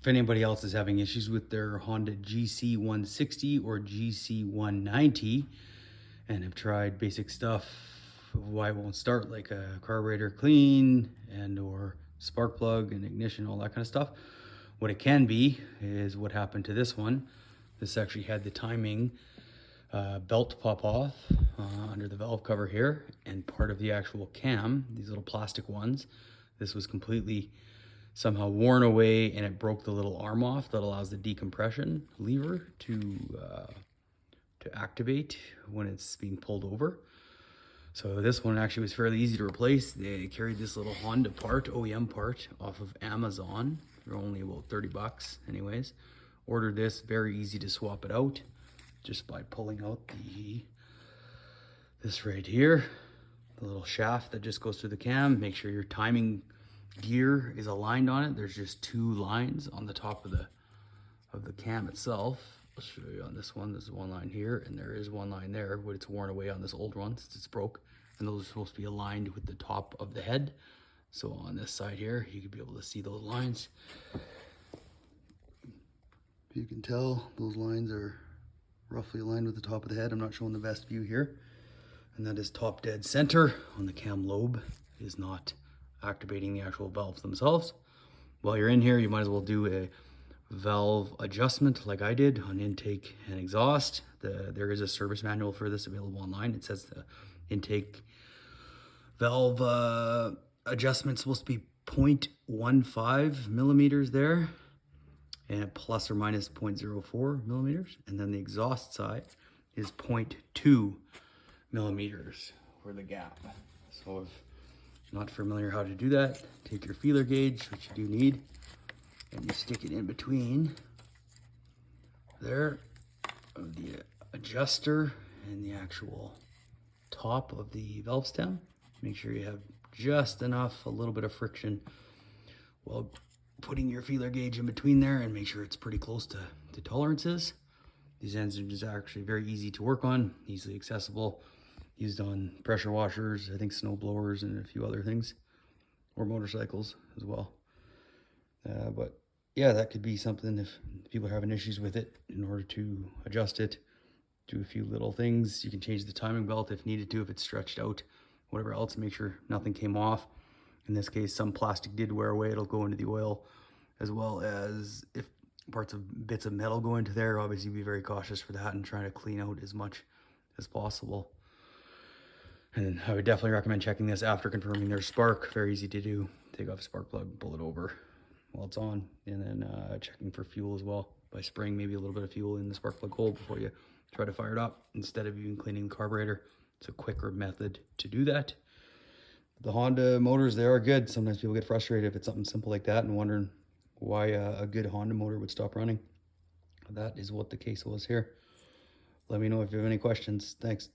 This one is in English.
if anybody else is having issues with their Honda GC160 or GC190 and have tried basic stuff, why it won't start, like a carburetor clean and or spark plug and ignition, all that kind of stuff, what it can be is what happened to this one. This actually had the timing belt pop off under the valve cover here, and part of the actual cam, these little plastic ones, this was completely somehow worn away, and it broke the little arm off that allows the decompression lever to activate when it's being pulled over. So this one actually was fairly easy to replace. They carried this little Honda part, OEM part, off of Amazon for only about 30 bucks anyways. Ordered this, very easy to swap it out just by pulling out this right here, the little shaft that just goes through the cam. Make sure your timing gear is aligned on it. There's just two lines on the top of the cam itself. I'll show you on this one. There's one line here, and there is one line there, but it's worn away on this old one since it's broke. And those are supposed to be aligned with the top of the head. So on this side here, you can be able to see those lines. You can tell those lines are roughly aligned with the top of the head. I'm not showing the best view here. And that is top dead center on the cam lobe. It is not activating the actual valves themselves. While you're in here, you might as well do a valve adjustment like I did on intake and exhaust. There is a service manual for this available online. It says the intake valve adjustment is supposed to be 0.15 millimeters there, and plus or minus 0.04 millimeters. And then the exhaust side is 0.2 millimeters for the gap. So if you're not familiar how to do that, take your feeler gauge, which you do need, and you stick it in between there of the adjuster and the actual top of the valve stem. Make sure you have just enough, a little bit of friction while putting your feeler gauge in between there, and make sure it's pretty close to tolerances. These engines are actually very easy to work on, easily accessible, used on pressure washers, I think snow blowers, and a few other things, or motorcycles as well. But yeah, that could be something if people are having issues with it. In order to adjust it, do a few little things. You can change the timing belt if needed to, if it's stretched out, whatever else, make sure nothing came off. In this case, some plastic did wear away. It'll go into the oil, as well as if bits of metal go into there, obviously be very cautious for that and trying to clean out as much as possible. And I would definitely recommend checking this after confirming their spark. Very easy to do. Take off a spark plug, pull it over while it's on, and then checking for fuel as well by spraying maybe a little bit of fuel in the spark plug hole before you try to fire it up, instead of even cleaning the carburetor. It's a quicker method to do that. The Honda motors, they are good. Sometimes people get frustrated if it's something simple like that and wondering why a good Honda motor would stop running. That is what the case was here. Let me know if you have any questions. Thanks.